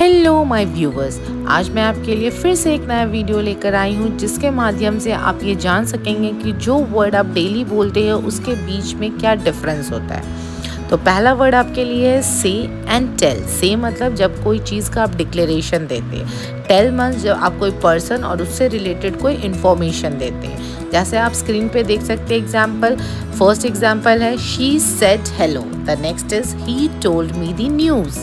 Hello my viewers, आज मैं आपके लिए फिर से एक नया वीडियो लेकर आई हूँ जिसके माध्यम से आप ये जान सकेंगे कि जो वर्ड आप डेली बोलते हैं उसके बीच में क्या डिफरेंस होता है। तो पहला वर्ड आपके लिए है से एंड टेल। से मतलब जब कोई चीज़ का आप डिक्लेरेशन देते हैं। टेल मीन्स जब आप कोई पर्सन और उससे रिलेटेड कोई इन्फॉर्मेशन देते हैं। जैसे आप स्क्रीन पे देख सकते हैं एग्जाम्पल। फर्स्ट एग्जाम्पल है she said hello, the next is he told me the news.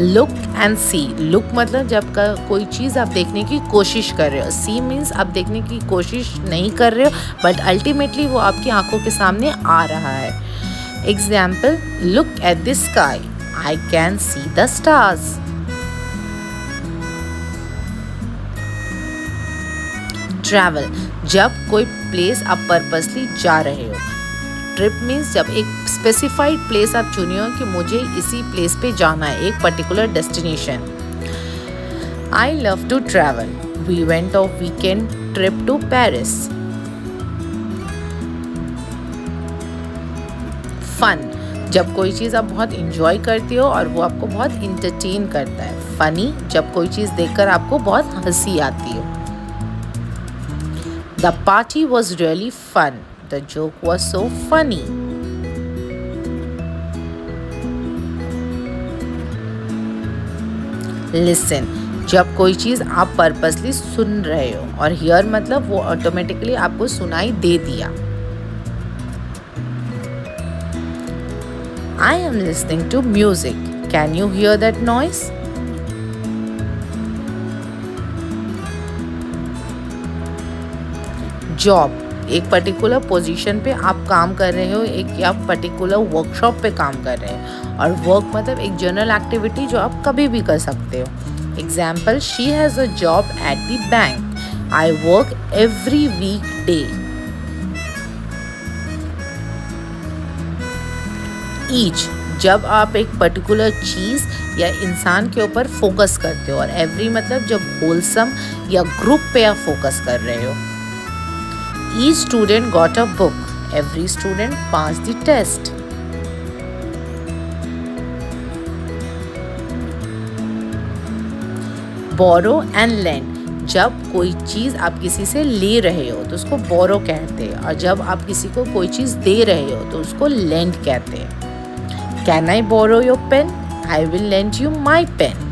Look and see. Look मतलब जब का कोई चीज़ आप देखने की कोशिश कर रहे हो। सी मीन्स आप देखने की कोशिश नहीं कर रहे हो बट अल्टीमेटली वो आपकी आंखों के सामने आ रहा है। Example, look at the sky, I can see the stars. Travel, जब कोई प्लेस आप पर्पसली जा रहे हो। ट्रिप मीन्स जब एक स्पेसिफाइड प्लेस आप चुने हो कि मुझे इसी प्लेस पे जाना है, एक particular destination. I love to travel, we went of weekend trip to Paris. Fun, जब कोई चीज़ आप बहुत इंजॉय करते हो और वो आपको बहुत इंटरटेन करता है। फनी, जब कोई चीज़ देखकर आपको बहुत हंसी आती हो। The party was really fun, the joke was so funny. Listen, जब कोई चीज़ आप पर्पसली सुन रहे हो और hear मतलब वो ऑटोमेटिकली आपको सुनाई दे दिया। I am listening to music. Can you hear that noise? Job, एक पर्टिकुलर पोजीशन पे आप काम कर रहे हो, एक या पर्टिकुलर वर्कशॉप पे काम कर रहे हो। और वर्क मतलब एक जनरल एक्टिविटी जो आप कभी भी कर सकते हो। Example, she has a job at the bank, I work every weekday. Each, जब आप एक पर्टिकुलर चीज़ या इंसान के ऊपर फोकस करते हो। और एवरी मतलब जब होलसम या ग्रुप पे आप फोकस कर रहे हो। Each student got a book. Every student passed the test. Borrow and lend. जब कोई चीज़ आप किसी से ले रहे हो तो उसको borrow कहते हैं, और जब आप किसी को कोई चीज़ दे रहे हो तो उसको lend कहते हैं। Can I borrow your pen? I will lend you my pen.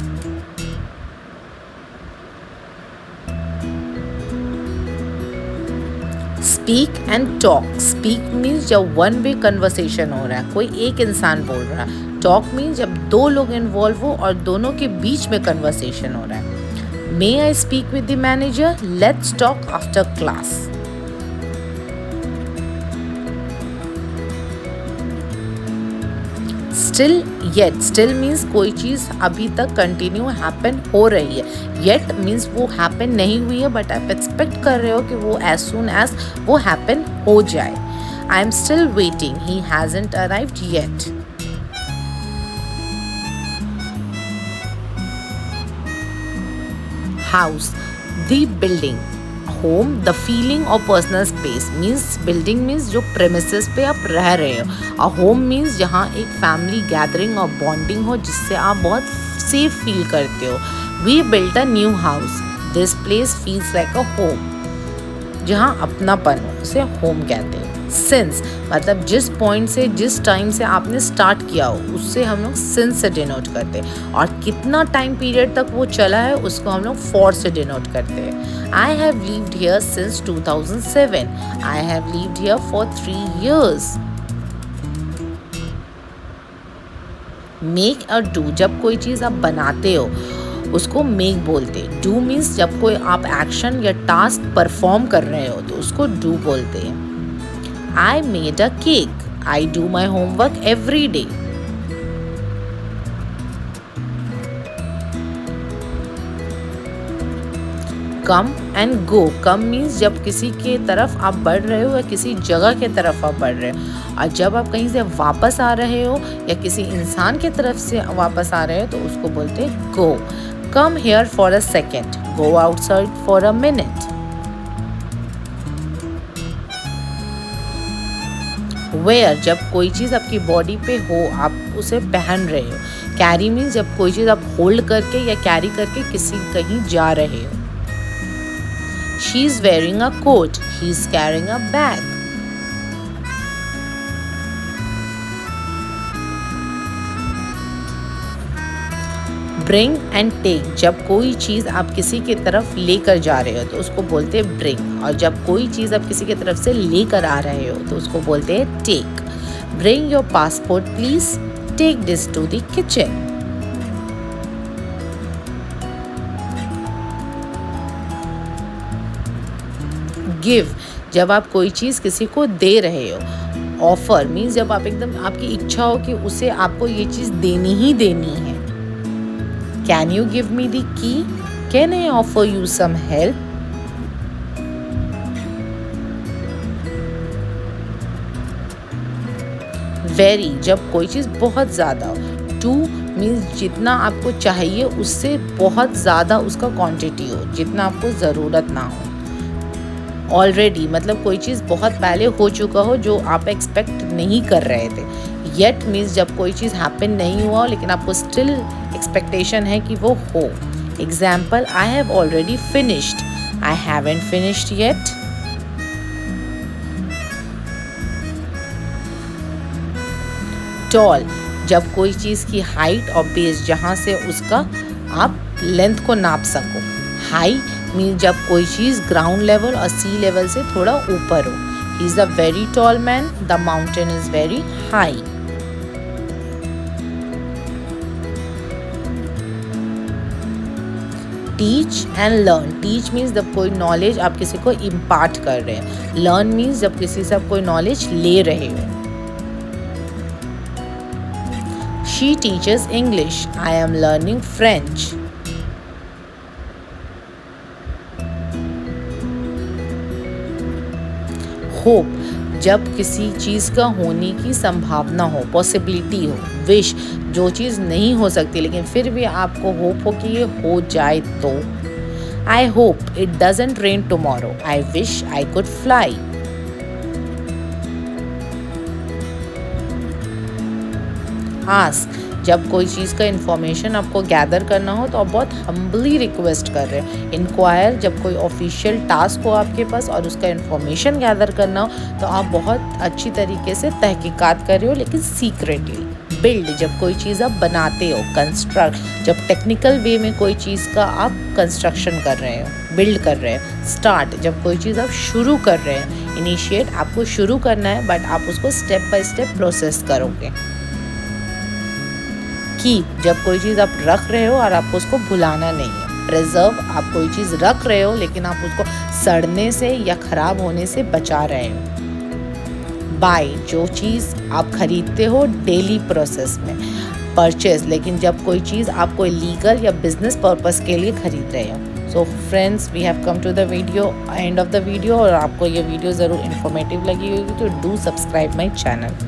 Speak and talk. Speak means जब वन वे कन्वर्सेशन हो रहा है, कोई एक इंसान बोल रहा है। टॉक मीन्स जब दो लोग इन्वॉल्व हो और दोनों के बीच में कन्वर्सेशन हो रहा है। May I speak with the manager, let's talk after class. Still yet. Still means कोई चीज़ अभी तक कंटिन्यू हैपन हो रही है। येट मीन्स वो हैपन नहीं हुई है बट आप एक्सपेक्ट कर रहे हो कि वो एज सुन एज वो हैपन हो जाए। I am still waiting, he hasn't arrived yet. House, the building. Home, the feeling और personal space means building means जो प्रेमिसेस पे आप रह रहे हो। और होम मीन्स जहाँ एक फैमिली गैदरिंग और बॉन्डिंग हो जिससे आप बहुत सेफ फील करते हो। We built a new house, this place feels like a home. जहाँ अपनापन हो उसे होम कहते हैं। सिंस मतलब जिस पॉइंट से, जिस टाइम से आपने स्टार्ट किया हो उससे हम लोग सिंस से डिनोट करते हैं। और कितना टाइम पीरियड तक वो चला है उसको हम लोग फॉर से डिनोट करते हैं। I have lived here since 2007, I have lived here for 3 years। Make a do, जब कोई चीज़ आप बनाते हो उसको मेक बोलते हैं। डू मीन्स जब कोई आप एक्शन या टास्क परफॉर्म कर रहे हो तो उसको डू बोलते हैं। I made a cake. I do my homework every day. Come and go. Come means जब किसी के तरफ आप बढ़ रहे हो या किसी जगह के तरफ आप बढ़ रहे हो। और जब आप कहीं से वापस आ रहे हो या किसी इंसान के तरफ से वापस आ रहे हो तो उसको बोलते हैं go. Come here for a second. Go outside for a minute. Wear, जब कोई चीज़ आपकी बॉडी पे हो, आप उसे पहन रहे हो। कैरी मीन्स जब कोई चीज़ आप होल्ड करके या कैरी करके किसी कहीं जा रहे हो। She is wearing a coat, he is carrying a bag. Bring and take, जब कोई चीज़ आप किसी की तरफ लेकर जा रहे हो तो उसको बोलते हैं ब्रिंग, और जब कोई चीज़ आप किसी की तरफ से लेकर आ रहे हो तो उसको बोलते हैं take. Bring your passport please, take this to the kitchen. Give, जब आप कोई चीज़ किसी को दे रहे हो। ऑफर मीन्स जब आप एकदम आपकी इच्छा हो कि उसे आपको ये चीज़ देनी ही देनी है। Can you give me the key? Can I offer you some help? Very, जब कोई चीज़ बहुत ज़्यादा हो। To मीन्स जितना आपको चाहिए उससे बहुत ज़्यादा उसका क्वांटिटी हो, जितना आपको ज़रूरत ना हो। ऑलरेडी मतलब कोई चीज़ बहुत पहले हो चुका हो जो आप एक्सपेक्ट नहीं कर रहे थे। येट मीन्स जब कोई चीज़ हैपन नहीं हुआ हो लेकिन आपको स्टिल एक्सपेक्टेशन है कि वो हो। Example, I have already finished, I haven't finished yet. Tall, जब कोई चीज़ की हाइट और बेस जहाँ से उसका आप लेंथ को नाप सको। हाई मीन्स जब कोई चीज़ ग्राउंड लेवल और सी लेवल से थोड़ा ऊपर हो। He is a very tall man, the mountain is very high. Teach and learn, teach means जब कोई नॉलेज आप किसी को इम्पार्ट कर रहे हैं। लर्न मीन्स जब किसी से आप कोई नॉलेज ले रहे हो। She teachers English, I am learning French. Hope, जब किसी चीज़ का होने की संभावना हो, पॉसिबिलिटी हो। विश, जो चीज़ नहीं हो सकती लेकिन फिर भी आपको होप हो कि ये हो जाए तो। I hope it doesn't rain tomorrow, I wish I could fly. Ask, जब कोई चीज़ का इन्फॉर्मेशन आपको गैदर करना हो तो आप बहुत हम्बली रिक्वेस्ट कर रहे हैं। इंक्वायर, जब कोई ऑफिशियल टास्क हो आपके पास और उसका इन्फॉर्मेशन गैदर करना हो तो आप बहुत अच्छी तरीके से तहकीकात कर रहे हो लेकिन सीक्रेटली। बिल्ड, जब कोई चीज़ आप बनाते हो। कंस्ट्रक्ट, जब टेक्निकल वे में कोई चीज़ का आप कंस्ट्रक्शन कर रहे हो, बिल्ड कर रहे हैं। स्टार्ट, जब कोई चीज़ आप शुरू कर रहे हैं। इनिशिएट, आपको शुरू करना है बट आप उसको स्टेप बाय स्टेप प्रोसेस करोगे। कीप, जब कोई चीज़ आप रख रहे हो और आपको उसको भुलाना नहीं है। प्रिजर्व, आप कोई चीज़ रख रहे हो लेकिन आप उसको सड़ने से या ख़राब होने से बचा रहे हो। बाय, जो चीज़ आप खरीदते हो डेली प्रोसेस में। परचेज, लेकिन जब कोई चीज़ आप कोई लीगल या बिजनेस पर्पस के लिए खरीद रहे हो। So friends, we have come to the video end of the video, और आपको ये वीडियो ज़रूर इन्फॉर्मेटिव लगी होगी तो डू सब्सक्राइब माई चैनल।